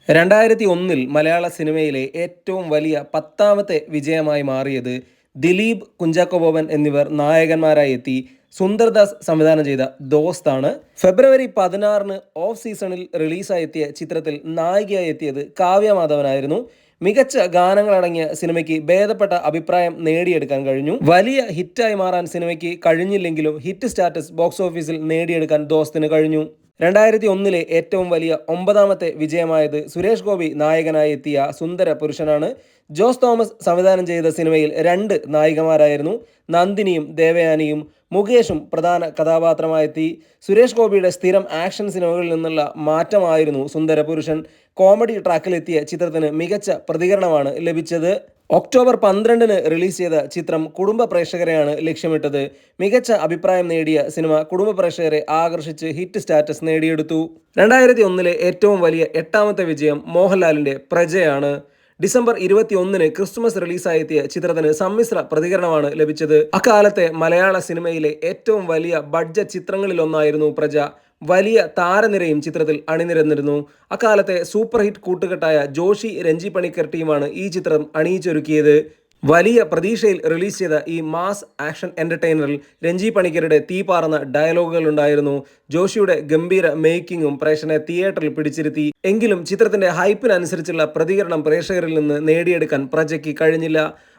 2001 മലയാള സിനിമയിലെ ഏറ്റവും വലിയ 10ാമത്തെ വിജയമായി മാറിയത് ദിലീപ്, കുഞ്ചാക്കോ ബോബൻ എന്നിവർ നായകന്മാരായി എത്തി സുന്ദർദാസ് സംവിധാനം ചെയ്ത ദോസ്താണ്. ഫെബ്രുവരി 16 ഓഫ് സീസണിൽ റിലീസായി എത്തിയ ചിത്രത്തിൽ നായികയായി എത്തിയത് കാവ്യ മാധവനായിരുന്നു. മികച്ച ഗാനങ്ങളടങ്ങിയ സിനിമയ്ക്ക് ഭേദപ്പെട്ട അഭിപ്രായം നേടിയെടുക്കാൻ കഴിഞ്ഞു. വലിയ ഹിറ്റായി മാറാൻ സിനിമയ്ക്ക് കഴിഞ്ഞില്ലെങ്കിലും ഹിറ്റ് സ്റ്റാറ്റസ് ബോക്സ് ഓഫീസിൽ നേടിയെടുക്കാൻ ദോസ്തിന് കഴിഞ്ഞു. 2001 ഏറ്റവും വലിയ 9ാമത്തെ വിജയമായത് സുരേഷ് ഗോപി നായകനായി എത്തിയ സുന്ദര പുരുഷനാണ്. ജോസ് തോമസ് സംവിധാനം ചെയ്ത സിനിമയിൽ 2 നായികമാരായിരുന്നു. നന്ദിനിയും ദേവയാനിയും. മുകേഷും പ്രധാന കഥാപാത്രമായെത്തി. സുരേഷ് ഗോപിയുടെ സ്ഥിരം ആക്ഷൻ സിനിമകളിൽ നിന്നുള്ള മാറ്റമായിരുന്നു സുന്ദര പുരുഷൻ. കോമഡി ട്രാക്കിലെത്തിയ ചിത്രത്തിന് മികച്ച പ്രതികരണമാണ് ലഭിച്ചത്. ഒക്ടോബർ 12 റിലീസ് ചെയ്ത ചിത്രം കുടുംബ പ്രേക്ഷകരെയാണ് ലക്ഷ്യമിട്ടത്. മികച്ച അഭിപ്രായം നേടിയ സിനിമ കുടുംബ പ്രേക്ഷകരെ ആകർഷിച്ച് ഹിറ്റ് സ്റ്റാറ്റസ് നേടിയെടുത്തു. 2001 ഏറ്റവും വലിയ 8ാമത്തെ വിജയം മോഹൻലാലിന്റെ പ്രജയാണ്. ഡിസംബർ 21 ക്രിസ്തുമസ് റിലീസായെത്തിയ ചിത്രത്തിന് സമ്മിശ്ര പ്രതികരണമാണ് ലഭിച്ചത്. അക്കാലത്തെ മലയാള സിനിമയിലെ ഏറ്റവും വലിയ ബഡ്ജറ്റ് ചിത്രങ്ങളിലൊന്നായിരുന്നു പ്രജ. വലിയ താരനിരയും ചിത്രത്തിൽ അണിനിരന്നിരുന്നു. അക്കാലത്തെ സൂപ്പർ ഹിറ്റ് കൂട്ടുകെട്ടായ ജോഷി രഞ്ജി പണിക്കർ ടീമാണ് ഈ ചിത്രം അണിയിച്ചൊരുക്കിയത്. വലിയ പ്രതീക്ഷയിൽ റിലീസ് ചെയ്ത ഈ മാസ് ആക്ഷൻ എന്റർടൈനറിൽ രഞ്ജി പണിക്കരുടെ തീപാറുന്ന ഡയലോഗുകൾ ഉണ്ടായിരുന്നു. ജോഷിയുടെ ഗംഭീര മേക്കിങ്ങും പ്രേക്ഷകനെ തിയേറ്ററിൽ പിടിച്ചിരുത്തി. എങ്കിലും ചിത്രത്തിന്റെ ഹൈപ്പിനനുസരിച്ചുള്ള പ്രതികരണം പ്രേക്ഷകരിൽ നിന്ന് നേടിയെടുക്കാൻ പ്രജയ്ക്ക് കഴിഞ്ഞില്ല.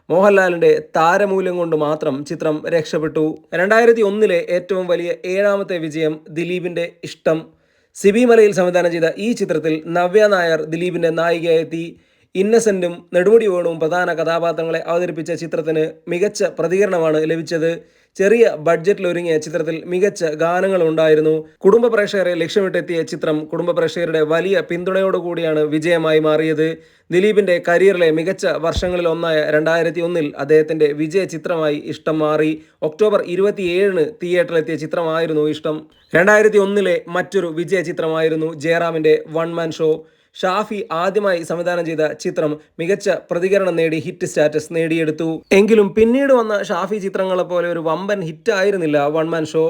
മോഹൻലാലിന്റെ താരമൂല്യം കൊണ്ട് മാത്രം ചിത്രം രക്ഷപ്പെട്ടു. 2001 ഏറ്റവും വലിയ 7ാമത്തെ വിജയം ദിലീപിന്റെ ഇഷ്ടം. സിബി മലയിൽ സംവിധാനം ചെയ്ത ഈ ചിത്രത്തിൽ നവ്യ നായർ ദിലീപിന്റെ നായികയായെത്തി. ഇന്നസെന്റും നെടുമുടി വേണുവും പ്രധാന കഥാപാത്രങ്ങളെ അവതരിപ്പിച്ച ചിത്രത്തിന് മികച്ച പ്രതികരണമാണ് ലഭിച്ചത്. ചെറിയ ബഡ്ജറ്റിൽ ഒരുങ്ങിയ ചിത്രത്തിൽ മികച്ച ഗാനങ്ങളുണ്ടായിരുന്നു. കുടുംബ പ്രേക്ഷകരെ ലക്ഷ്യമിട്ടെത്തിയ ചിത്രം കുടുംബ പ്രേക്ഷകരുടെ വലിയ പിന്തുണയോടുകൂടിയാണ് വിജയമായി മാറിയത്. ദിലീപിന്റെ കരിയറിലെ മികച്ച വർഷങ്ങളിൽ ഒന്നായ 2001 അദ്ദേഹത്തിന്റെ വിജയ ചിത്രമായി ഇഷ്ടം മാറി. ഒക്ടോബർ 27 തിയേറ്ററിലെത്തിയ ചിത്രമായിരുന്നു ഇഷ്ടം. 2001 മറ്റൊരു വിജയ ചിത്രമായിരുന്നു ജയറാമിന്റെ വൺ മാൻ ഷോ. ഷാഫി ആദ്യമായി സംവിധാനം ചെയ്ത ചിത്രം മികച്ച പ്രതികരണം നേടി ഹിറ്റ് സ്റ്റാറ്റസ് നേടിയെടുത്തു. എങ്കിലും പിന്നീട് വന്ന ഷാഫി ചിത്രങ്ങളെ പോലെ ഒരു വമ്പൻ ഹിറ്റ് ആയിരുന്നില്ല വൺ മാൻ ഷോ.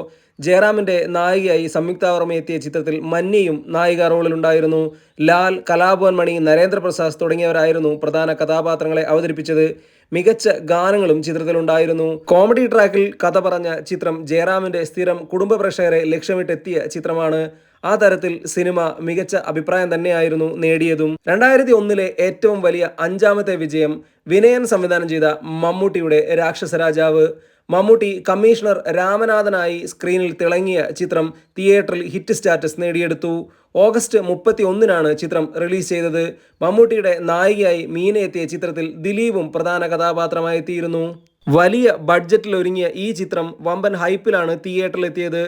ജയറാമിന്റെ നായികയായി സംയുക്ത വർമ്മ എത്തിയ ചിത്രത്തിൽ മന്യയും നായിക റോളിലുണ്ടായിരുന്നു. ലാൽ, കലാഭവൻ മണി, നരേന്ദ്രപ്രസാദ് തുടങ്ങിയവരായിരുന്നു പ്രധാന കഥാപാത്രങ്ങളെ അവതരിപ്പിച്ചത്. മികച്ച ഗാനങ്ങളും ചിത്രത്തിലുണ്ടായിരുന്നു. കോമഡി ട്രാക്കിൽ കഥ പറഞ്ഞ ചിത്രം ജയറാമിന്റെ സ്ഥിരം കുടുംബ പ്രേക്ഷകരെ ലക്ഷ്യമിട്ടെത്തിയ ചിത്രമാണ്. ആ തരത്തിൽ സിനിമ മികച്ച അഭിപ്രായം തന്നെയായിരുന്നു നേടിയതും. 2001 ഏറ്റവും വലിയ 5ാമത്തെ വിജയം വിനയൻ സംവിധാനം ചെയ്ത മമ്മൂട്ടിയുടെ രാക്ഷസരാജാവ്. മമ്മൂട്ടി കമ്മീഷണർ രാമനാഥനായി സ്ക്രീനിൽ തിളങ്ങിയ ചിത്രം തിയേറ്ററിൽ ഹിറ്റ് സ്റ്റാറ്റസ് നേടിയെടുത്തു. ഓഗസ്റ്റ് 31 ചിത്രം റിലീസ് ചെയ്തത്. മമ്മൂട്ടിയുടെ നായികയായി മീന എത്തിയ ചിത്രത്തിൽ ദിലീപും പ്രധാന കഥാപാത്രമായി എത്തിയിരുന്നു. വലിയ ബഡ്ജറ്റിൽ ഒരുങ്ങിയ ഈ ചിത്രം വമ്പൻ ഹൈപ്പിലാണ് തിയേറ്ററിലെത്തിയത്.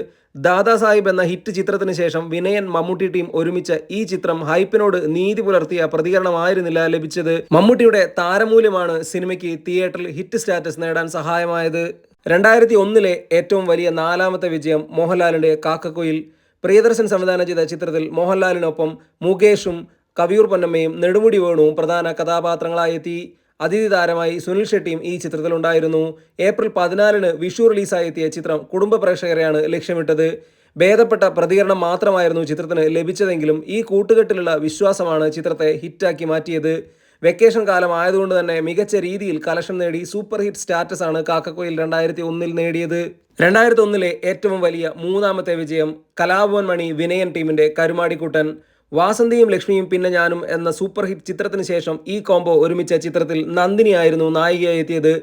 ദാദാ സാഹിബ് എന്ന ഹിറ്റ് ചിത്രത്തിന് ശേഷം വിനയൻ മമ്മൂട്ടി ടീം ഒരുമിച്ച ഈ ചിത്രം ഹൈപ്പിനോട് നീതി പുലർത്തിയ പ്രതികരണമായിരുന്നില്ല ലഭിച്ചത്. മമ്മൂട്ടിയുടെ താരമൂല്യമാണ് സിനിമയ്ക്ക് തിയേറ്ററിൽ ഹിറ്റ് സ്റ്റാറ്റസ് നേടാൻ സഹായമായത്. 2001 ഏറ്റവും വലിയ 4ാമത്തെ വിജയം മോഹൻലാലിന്റെ കാക്കക്കുയിൽ. പ്രിയദർശൻ സംവിധാനം ചെയ്ത ചിത്രത്തിൽ മോഹൻലാലിനൊപ്പം മുകേഷും കവിയൂർ പൊന്നമ്മയും നെടുമുടി വേണുവും പ്രധാന കഥാപാത്രങ്ങളായി എത്തി. അതിഥി താരമായി സുനിൽ ഷെട്ടിയും ഈ ചിത്രത്തിലുണ്ടായിരുന്നു. ഏപ്രിൽ 14 വിഷു റിലീസായി എത്തിയ ചിത്രം കുടുംബ പ്രേക്ഷകരെയാണ് ലക്ഷ്യമിട്ടത്. ഭേദപ്പെട്ട പ്രതികരണം മാത്രമായിരുന്നു ചിത്രത്തിന് ലഭിച്ചതെങ്കിലും ഈ കൂട്ടുകെട്ടിലുള്ള വിശ്വാസമാണ് ചിത്രത്തെ ഹിറ്റാക്കി മാറ്റിയത്. വെക്കേഷൻ കാലം ആയതുകൊണ്ട് തന്നെ മികച്ച രീതിയിൽ കളക്ഷൻ നേടി സൂപ്പർ ഹിറ്റ് സ്റ്റാറ്റസ് ആണ് കാക്കക്കുയിൽ 2001 നേടിയത്. 2001 ഏറ്റവും വലിയ 3ാമത്തെ വിജയം കലാഭവൻ മണി വിനയൻ ടീമിന്റെ കരുമാടിക്കുട്ടൻ. വാസന്തിയും ലക്ഷ്മിയും പിന്നെ ഞാനും എന്ന സൂപ്പർ ഹിറ്റ് ചിത്രത്തിന് ശേഷം ഈ കോംബോ ഒരുമിച്ച ചിത്രത്തിൽ നന്ദിനിയായിരുന്നു നായികയായി എത്തിയത്.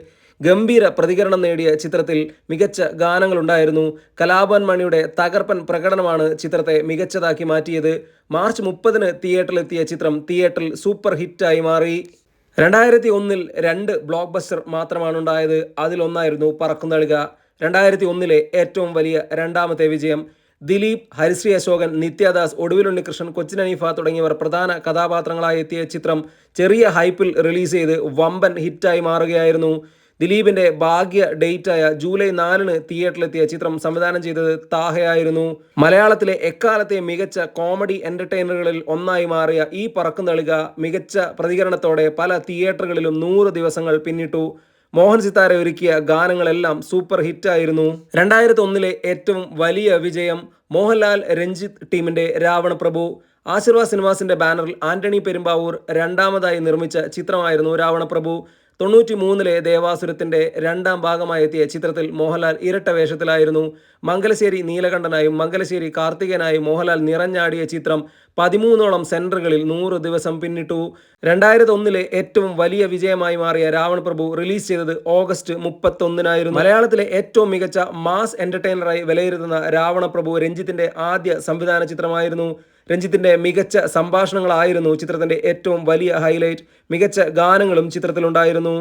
ഗംഭീര പ്രതികരണം നേടിയ ചിത്രത്തിൽ മികച്ച ഗാനങ്ങളുണ്ടായിരുന്നു. കലാഭവൻ മണിയുടെ തകർപ്പൻ പ്രകടനമാണ് ചിത്രത്തെ മികച്ചതാക്കി മാറ്റിയത്. മാർച്ച് 30 തിയേറ്ററിലെത്തിയ ചിത്രം തിയേറ്ററിൽ സൂപ്പർ ഹിറ്റായി മാറി. 2001 2 ബ്ലോക്ക് ബസ്റ്റർ മാത്രമാണ് ഉണ്ടായത്. അതിലൊന്നായിരുന്നു പറക്കുന്തളിക. 2001 ഏറ്റവും വലിയ 2ാമത്തെ വിജയം. ദിലീപ്, ഹരിശ്രീ അശോകൻ, നിത്യദാസ്, ഒടുവിലുണ്ണികൃഷ്ണൻ, കൊച്ചിൻ ഹനീഫ തുടങ്ങിയവർ പ്രധാന കഥാപാത്രങ്ങളായി എത്തിയ ചിത്രം ചെറിയ ഹൈപ്പിൽ റിലീസ് ചെയ്ത് വമ്പൻ ഹിറ്റായി മാറുകയായിരുന്നു. ദിലീപിന്റെ ഭാഗ്യ ഡേറ്റായ ജൂലൈ 4 തിയേറ്ററിലെത്തിയ ചിത്രം സംവിധാനം ചെയ്തത് താഹയായിരുന്നു. മലയാളത്തിലെ എക്കാലത്തെ മികച്ച കോമഡി എന്റർടൈനറുകളിൽ ഒന്നായി മാറിയ ഈ പറക്കുന്തളിക മികച്ച പ്രതികരണത്തോടെ പല തിയേറ്ററുകളിലും 100 ദിവസങ്ങൾ പിന്നിട്ടു. മോഹൻ സിത്താര ഒരുക്കിയ ഗാനങ്ങളെല്ലാം സൂപ്പർ ഹിറ്റായിരുന്നു. 2001 ഏറ്റവും വലിയ വിജയം മോഹൻലാൽ രഞ്ജിത്ത് ടീമിന്റെ രാവണ പ്രഭു. ആശീർവാദ് സിനിമാസിന്റെ ബാനറിൽ ആന്റണി പെരുമ്പാവൂർ രണ്ടാമതായി നിർമ്മിച്ച ചിത്രമായിരുന്നു രാവണപ്രഭു. 93-ലെ ദേവാസുരത്തിന്റെ രണ്ടാം ഭാഗമായി എത്തിയ ചിത്രത്തിൽ മോഹൻലാൽ ഇരട്ട വേഷത്തിലായിരുന്നു. മംഗലശ്ശേരി നീലകണ്ഠനായും മംഗലശ്ശേരി കാർത്തികനായും മോഹൻലാൽ നിറഞ്ഞാടിയ ചിത്രം 13ഓളം സെന്ററുകളിൽ 100 ദിവസം പിന്നിട്ടു. 2001-ലെ ഏറ്റവും വലിയ വിജയമായി മാറിയ രാവൺ പ്രഭു റിലീസ് ചെയ്തത് ഓഗസ്റ്റ് 31-നായിരുന്നു. മലയാളത്തിലെ ഏറ്റവും മികച്ച മാസ് എന്റർടൈനറായി വിലയിരുത്തുന്ന രാവണപ്രഭു രഞ്ജിത്തിന്റെ ആദ്യ സംവിധാന ചിത്രമായിരുന്നു. രഞ്ജിത്തിന്റെ മികച്ച സംഭാഷണങ്ങളായിരുന്നു ചിത്രത്തിന്റെ ഏറ്റവും വലിയ ഹൈലൈറ്റ്. മികച്ച ഗാനങ്ങളും ചിത്രത്തിലുണ്ടായിരുന്നു.